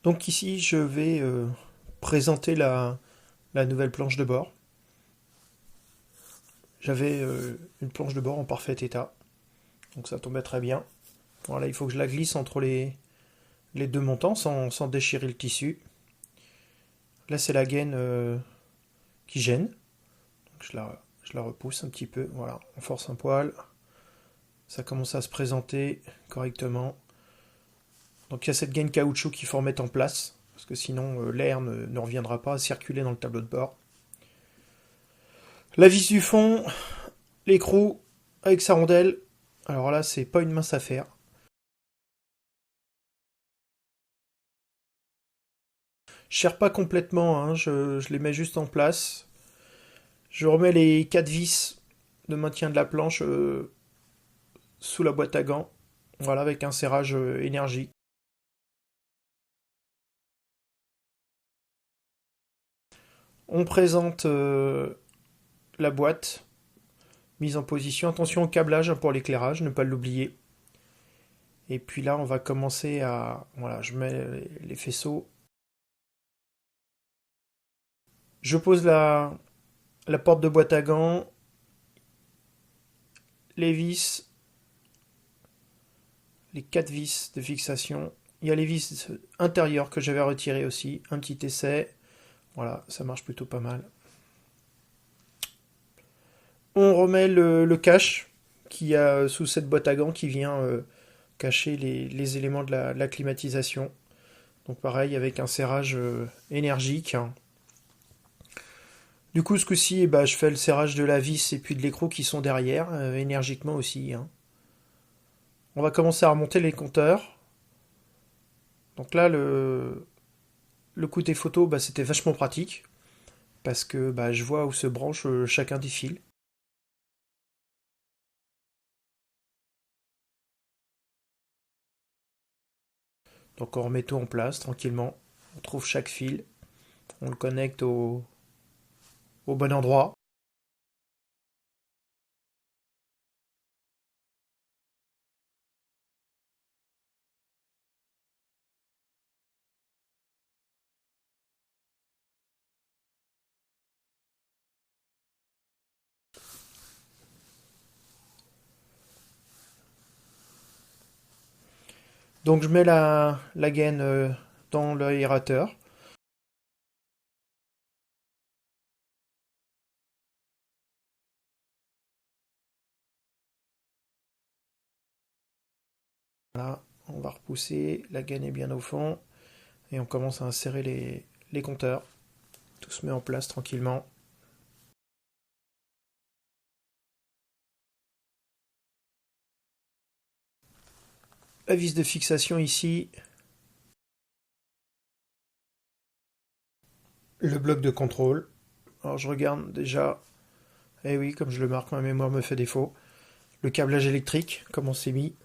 Donc ici, je vais présenter la nouvelle planche de bord. J'avais une planche de bord en parfait état, donc ça tombait très bien. Voilà, il faut que je la glisse entre les deux montants sans déchirer le tissu. Là, c'est la gaine qui gêne. Donc je la repousse un petit peu. Voilà, on force un poil. Ça commence à se présenter correctement. Donc il y a cette gaine caoutchouc qu'il faut remettre en place, parce que sinon l'air ne reviendra pas à circuler dans le tableau de bord. La vis du fond, l'écrou avec sa rondelle. Alors là, c'est pas une mince affaire. Je serre pas complètement, hein, je les mets juste en place. Je remets les 4 vis de maintien de la planche sous la boîte à gants. Voilà, avec un serrage énergique. On présente la boîte, mise en position. Attention au câblage pour l'éclairage, ne pas l'oublier. Et puis là, on va commencer à... Voilà, je mets les faisceaux. Je pose la porte de boîte à gants, les vis, les 4 vis de fixation. Il y a les vis intérieures que j'avais retirées aussi. Un petit essai. Voilà, ça marche plutôt pas mal. On remet le cache qu'il y a sous cette boîte à gants qui vient cacher les éléments de la climatisation. Donc pareil, avec un serrage énergique. Du coup, ce coup-ci, eh ben, je fais le serrage de la vis et puis de l'écrou qui sont derrière, énergiquement aussi, hein. On va commencer à remonter les compteurs. Donc là, le côté photo, bah, c'était vachement pratique, parce que bah, je vois où se branche chacun des fils. Donc on remet tout en place tranquillement. On trouve chaque fil, on le connecte au bon endroit. Donc je mets la gaine dans l'aérateur. Voilà, on va repousser, la gaine est bien au fond, et on commence à insérer les compteurs. Tout se met en place tranquillement. La vis de fixation ici, le bloc de contrôle. Alors je regarde déjà, eh oui, comme je le marque, ma mémoire me fait défaut. Le câblage électrique, comment c'est mis.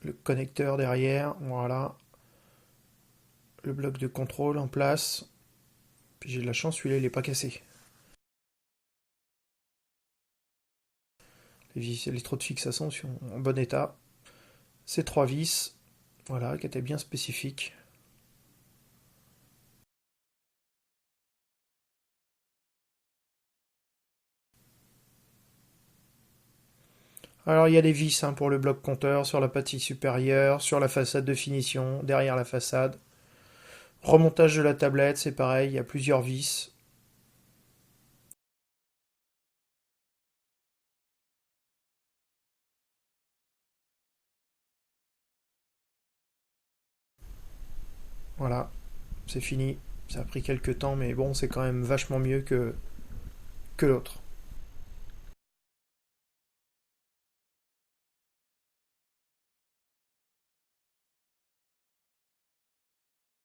Le connecteur derrière, voilà. Le bloc de contrôle en place. Puis j'ai de la chance, celui-là il n'est pas cassé. Les trous de fixation sont en bon état. Ces 3 vis, voilà, qui étaient bien spécifiques. Alors il y a des vis hein, pour le bloc compteur sur la partie supérieure, sur la façade de finition, derrière la façade. Remontage de la tablette, c'est pareil, il y a plusieurs vis. Voilà, c'est fini. Ça a pris quelques temps, mais bon, c'est quand même vachement mieux que l'autre.